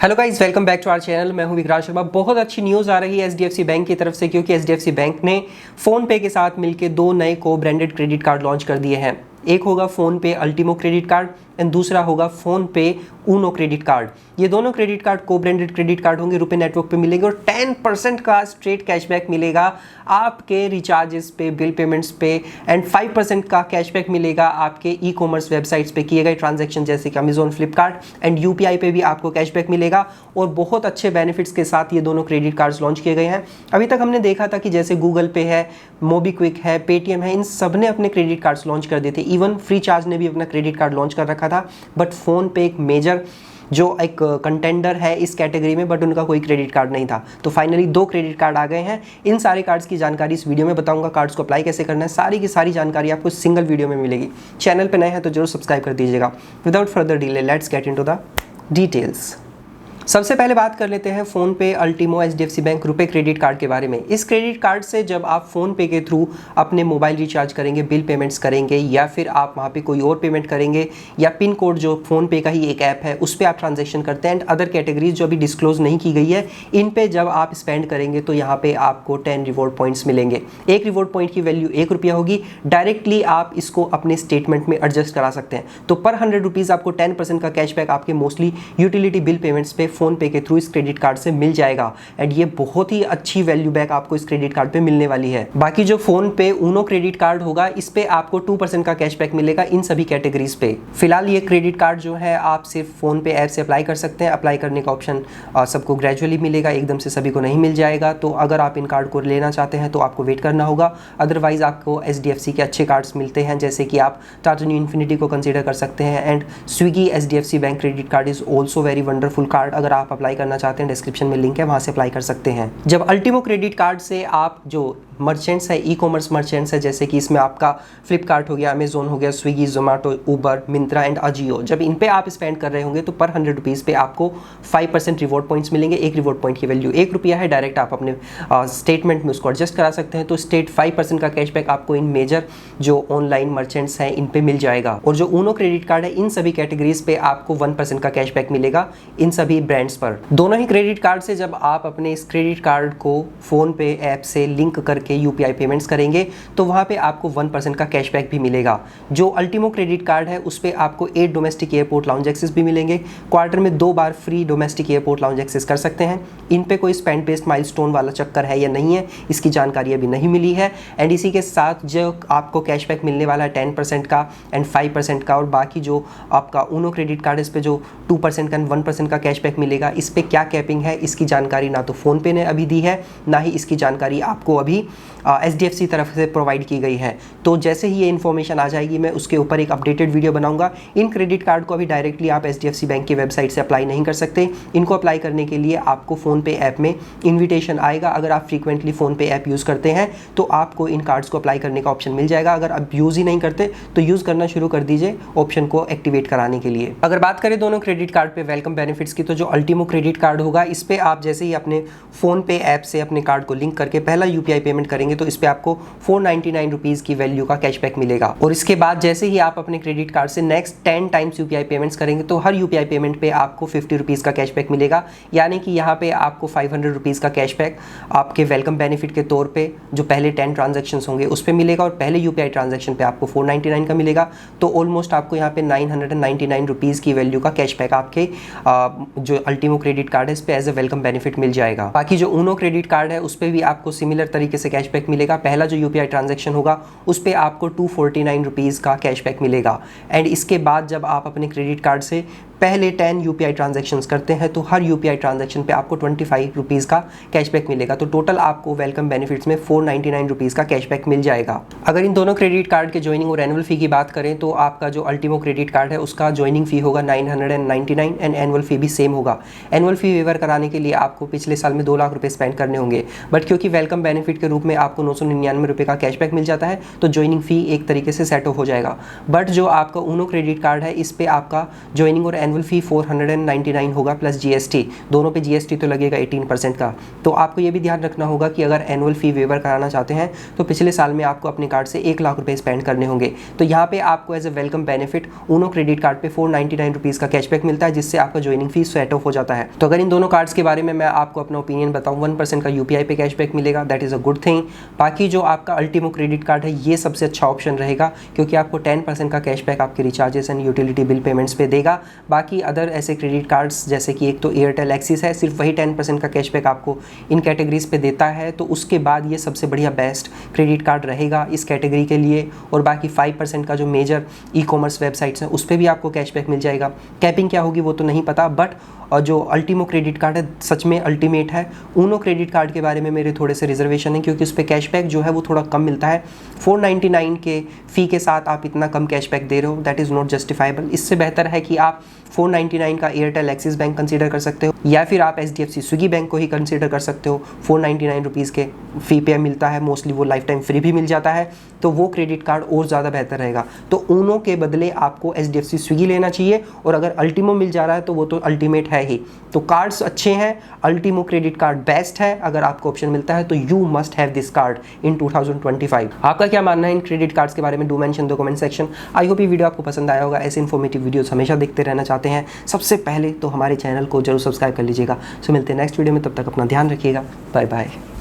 Hello guys, welcome back to our channel. मैं हूं विक्रांत शर्मा। बहुत अच्छी न्यूज़ आ रही है एचडीएफसी बैंक की तरफ से, क्योंकि एचडीएफसी बैंक ने फ़ोन पे के साथ मिलकर दो नए को ब्रांडेड क्रेडिट कार्ड लॉन्च कर दिए हैं। एक होगा फ़ोन पे अल्टीमो क्रेडिट कार्ड एंड दूसरा होगा फ़ोन पे ऊनो क्रेडिट कार्ड। ये दोनों क्रेडिट कार्ड को ब्रांडेड क्रेडिट कार्ड होंगे, रुपए नेटवर्क पे मिलेंगे और 10% का स्ट्रेट कैशबैक मिलेगा आपके रिचार्जेस पे, बिल पेमेंट्स पे एंड 5% का कैशबैक मिलेगा आपके ई कॉमर्स वेबसाइट्स पे किए गए ट्रांजैक्शन जैसे कि अमेजोन, फ्लिपकार्ट एंड यूपीआई पे भी आपको कैशबैक मिलेगा। और बहुत अच्छे बेनिफिट्स के साथ ये दोनों क्रेडिट कार्ड्स लॉन्च किए गए हैं। अभी तक हमने देखा था कि जैसे गूगल पे है, मोबीक्विक है, पेटीएम है, इन सब ने अपने क्रेडिट कार्ड्स लॉन्च कर दिए थे। इवन फ्री चार्ज ने भी अपना क्रेडिट कार्ड लॉन्च कर रखा था। बट फ़ोन पे एक मेजर जो एक कंटेंडर है इस कैटेगरी में, बट उनका कोई क्रेडिट कार्ड नहीं था। तो फाइनली दो क्रेडिट कार्ड आ गए हैं। इन सारे कार्ड्स की जानकारी इस वीडियो में बताऊंगा। कार्ड्स को अप्लाई कैसे करना है, सारी की सारी जानकारी आपको सिंगल वीडियो में मिलेगी। चैनल पे नए हैं तो जरूर सब्सक्राइब कर दीजिएगा। Without further delay let's get into the details. सबसे पहले बात कर लेते हैं फ़ोन पे अल्टीमो एचडीएफसी बैंक रुपए क्रेडिट कार्ड के बारे में। इस क्रेडिट कार्ड से जब आप फ़ोन पे के थ्रू अपने मोबाइल रिचार्ज करेंगे, बिल पेमेंट्स करेंगे या फिर आप वहाँ पे कोई और पेमेंट करेंगे या पिन कोड जो फ़ोन पे का ही एक ऐप है उस पर आप ट्रांजेक्शन करते हैं एंड अदर कैटेगरीज जो अभी डिस्क्लोज नहीं की गई है, इन पे जब आप स्पेंड करेंगे तो यहाँ पे आपको 10 रिवॉर्ड पॉइंट्स मिलेंगे। एक रिवॉर्ड पॉइंट की वैल्यू ₹1 होगी। डायरेक्टली आप इसको अपने स्टेटमेंट में एडजस्ट करा सकते हैं। तो पर 100 रुपीज़ आपको 10% का कैशबैक आपके मोस्टली यूटिलिटी बिल पेमेंट्स पे फ़ोन पे के थ्रू क्रेडिट कार्ड से मिल जाएगा एंड ये बहुत ही अच्छी वैल्यू बैक आपको इस क्रेडिट कार्ड पे मिलने वाली है। बाकी जो फोन पे ऊनो क्रेडिट कार्ड होगा इस पे आपको 2% का कैशबैक मिलेगा इन सभी कैटेगरीज पे। फिलहाल ये क्रेडिट कार्ड जो है आप सिर्फ फोन पे ऐप से अप्लाई कर सकते हैं। अप्लाई करने का ऑप्शन सबको ग्रेजुअली मिलेगा, एकदम से सभी को नहीं मिल जाएगा। तो अगर आप इन कार्ड को लेना चाहते हैं तो आपको वेट करना होगा। अदरवाइज आपको एचडीएफसी के अच्छे कार्ड्स मिलते हैं, जैसे कि आप टाटा न्यू इन्फिनिटी को कंसीडर कर सकते हैं and Swiggy HDFC bank credit card is also very wonderful card. अगर आप अप्लाई करना चाहते हैं डिस्क्रिप्शन में लिंक है, वहां से अप्लाई कर सकते हैं। जब अल्टीमो क्रेडिट कार्ड से आप जो मर्चेंट्स है, ई कॉमर्स मर्चेंट्स है, जैसे कि इसमें आपका फ्लिपकार्ट हो गया, अमेजोन हो गया, Swiggy, Zomato, Uber, Myntra and Ajio, जब इन पे आप स्पेंड कर रहे होंगे तो पर 100 रुपीज़ पे आपको 5% रिवॉर्ड पॉइंट्स मिलेंगे। एक रिवॉर्ड पॉइंट की वैल्यू ₹1 है। डायरेक्ट आप अपने स्टेटमेंट में उसको एडजस्ट करा सकते हैं। तो स्टेट 5% का कैशबैक आपको इन मेजर जो ऑनलाइन मर्चेंट्स हैं इन पे मिल जाएगा। और जो ऊनो क्रेडिट कार्ड है इन सभी कैटेगरीज पे आपको 1% का कैशबैक मिलेगा इन सभी ब्रांड्स पर। दोनों ही क्रेडिट कार्ड से जब आप अपने इस क्रेडिट कार्ड को फ़ोन पे ऐप से लिंक करके यूपीआई पेमेंट्स करेंगे तो वहाँ पे आपको 1% का कैशबैक भी मिलेगा। जो अल्टीमो क्रेडिट कार्ड है उस पे आपको 8 डोमेस्टिक एयरपोर्ट लाउंज एक्सेस भी मिलेंगे। क्वार्टर में 2 बार free domestic airport lounge access कर सकते हैं। इन पे कोई स्पेंड बेस्ड माइलस्टोन वाला चक्कर है या नहीं है, इसकी जानकारी अभी नहीं मिली है। एंड इसी के साथ जो आपको कैशबैक मिलने वाला है 10% का एंड 5% का, और बाकी जो आपका ऊनो क्रेडिट कार्ड इस पे जो 2% का एंड 1% का कैशबैक मिलेगा, इस पे क्या कैपिंग है इसकी जानकारी ना तो फ़ोन पे ने अभी दी है, ना ही इसकी जानकारी आपको अभी एचडीएफसी तरफ से प्रोवाइड की गई है। तो जैसे ही ये इन्फॉर्मेशन आ जाएगी मैं उसके ऊपर एक अपडेटेड वीडियो बनाऊंगा। इन क्रेडिट कार्ड को अभी डायरेक्टली आप एचडीएफसी बैंक की वेबसाइट से अप्लाई नहीं कर सकते। इनको अप्लाई करने के लिए आपको फ़ोन पे ऐप में इन्विटेशन आएगा। अगर आप फ्रीक्वेंटली फ़ोन पे ऐप यूज़ करते हैं तो आपको इन कार्ड्स को अप्लाई करने का ऑप्शन मिल जाएगा। अगर आप यूज़ ही नहीं करते तो यूज़ करना शुरू कर दीजिए ऑप्शन को एक्टिवेट कराने के लिए। अगर बात करें दोनों क्रेडिट कार्ड पे वेलकम बेनिफिट्स की, तो जो अल्टीमो क्रेडिट कार्ड होगा इस पर आप जैसे ही अपने फ़ोन पे ऐप से अपने कार्ड को लिंक करके पहला यूपीआई पेमेंट करेंगे तो इस पर आपको 499 रुपीज़ की वैल्यू का कैशबैक मिलेगा। और इसके बाद जैसे ही आप अपने क्रेडिट कार्ड से नेक्स्ट 10 टाइम्स यूपीआई पेमेंट्स करेंगे तो हर यूपीआई पेमेंट पे आपको 50 रुपीज़ का कैशबैक मिलेगा। यानी कि यहाँ पे आपको 500 रुपीज़ का कैशबैक आपके वेलकम बेनिफिट के तौर पे जो पहले 10 ट्रांजेक्शन्स होंगे उस पर मिलेगा और पहले यूपीआई ट्रांजेक्शन पे आपको 499 का मिलेगा। तो ऑलमोस्ट आपको यहाँ पे 999 रुपीज़ की वैल्यू का कैशबैक आपके जो अल्टीमो क्रेडिट कार्ड है इस पर एज ए वेलकम बेनिफिट मिल जाएगा। बाकी जो ऊनो क्रेडिट कार्ड है उस पर भी आपको सिमिलर तरीके से कैशबैक मिलेगा। पहला जो यूपीआई ट्रांजैक्शन होगा उस पे आपको 249 रुपीज़ का कैशबैक मिलेगा। एंड इसके बाद जब आप अपने क्रेडिट कार्ड से पहले 10 यूपीआई ट्रांजैक्शंस करते हैं तो हर यूपीआई ट्रांजैक्शन पे आपको 25 रुपीज़ का कैशबैक मिलेगा। तो टोटल आपको वेलकम बेनिफिट्स में 499 रुपीज़ का कैशबैक मिल जाएगा। अगर इन दोनों क्रेडिट कार्ड के ज्वाइनिंग और एनुअल फ़ी की बात करें तो आपका जो अल्टीमो क्रेडिट कार्ड है उसका ज्वाइनिंग फ़ी होगा 999 एंड एनुअल फ़ी भी सेम होगा। एनुअल फ़ी वेवर कराने के लिए आपको पिछले साल में 2 लाख रुपये स्पेंड करने होंगे, बट क्योंकि वेलकम बेनिफिट के रूप में आपको 999 रुपये का कैशबैक मिल जाता है तो ज्वाइनिंग फ़ी एक तरीके से सेट ऑफ हो जाएगा। बट जो आपका ऊनो क्रेडिट कार्ड है इस पर आपका ज्वाइनिंग और एनुअल फ़ी 499 होगा प्लस GST, दोनों पे GST तो लगेगा 18% का। तो आपको ये भी ध्यान रखना होगा कि अगर एनुअल फ़ी वेवर कराना चाहते हैं तो पिछले साल में आपको अपने कार्ड से 1 लाख रुपये स्पेंड करने होंगे। तो यहाँ पे आपको as a welcome benefit Uno credit card पे 499 रुपीज़ का कैशबैक मिलता है, जिससे आपका ज्वाइनिंग फीस सेट ऑफ हो जाता है। तो अगर इन दोनों कार्ड्स के बारे में मैं आपको अपना ओपिनियन बताऊँ, 1% का UPI पे कैशबैक मिलेगा, that is a good thing. बाकी जो आपका अल्टीमो क्रेडिट कार्ड है ये सबसे अच्छा ऑप्शन रहेगा, क्योंकि आपको 10% का कैशबैक आपके recharges and utility bill payments पे देगा। बाकी अदर ऐसे क्रेडिट कार्ड्स जैसे कि एक तो एयरटेल एक्सिस है, सिर्फ वही 10% का कैशबैक आपको इन कैटेगरीज पे देता है। तो उसके बाद ये सबसे बढ़िया बेस्ट क्रेडिट कार्ड रहेगा इस कैटेगरी के लिए। और बाकी 5% का जो मेजर ई-कॉमर्स वेबसाइट्स हैं उस पर भी आपको कैशबैक मिल जाएगा। कैपिंग क्या होगी वो तो नहीं पता, बट और जो अल्टीमो क्रेडिट कार्ड है सच में अल्टीमेट है। ऊनो क्रेडिट कार्ड के बारे में मेरे थोड़े से रिजर्वेशन है, क्योंकि उस पर कैशबैक जो है वो थोड़ा कम मिलता है। 499 के फ़ी के साथ आप इतना कम कैशबैक दे रहे हो, दैट इज़ नॉट जस्टिफाइबल। इससे बेहतर है कि आप 499 का एयरटेल एक्सिस बैंक कंसीडर कर सकते हो, या फिर आप HDFC स्विगी बैंक को ही कंसीडर कर सकते हो। 499 रुपीज़ के फ़ी पे मिलता है, मोस्टली वो लाइफ टाइम फ्री भी मिल जाता है, तो वो क्रेडिट कार्ड और ज़्यादा बेहतर रहेगा। तो ऊनो के बदले आपको HDFC स्विगी लेना चाहिए, और अगर अल्टीमो मिल जा रहा है तो वो तो अल्टीमेट है ही। तो कार्ड्स अच्छे हैं, अल्टीमो क्रेडिट कार्ड बेस्ट है। अगर आपको ऑप्शन मिलता है तो you must have this card in 2025। आपका क्या मानना है इन क्रेडिट कार्ड्स के बारे में? Do mention the comment section. I hope ये वीडियो आपको पसंद आया होगा। ऐसे इन्फॉर्मेटिव वीडियोस हमेशा देखते रहना चाहते हैं सबसे पहले तो हमारे चैनल को जरूर सब्सक्राइब कर लीजिएगा। सो मिलते हैं नेक्स्ट वीडियो में, तब तक अपना ध्यान रखिएगा। Bye bye.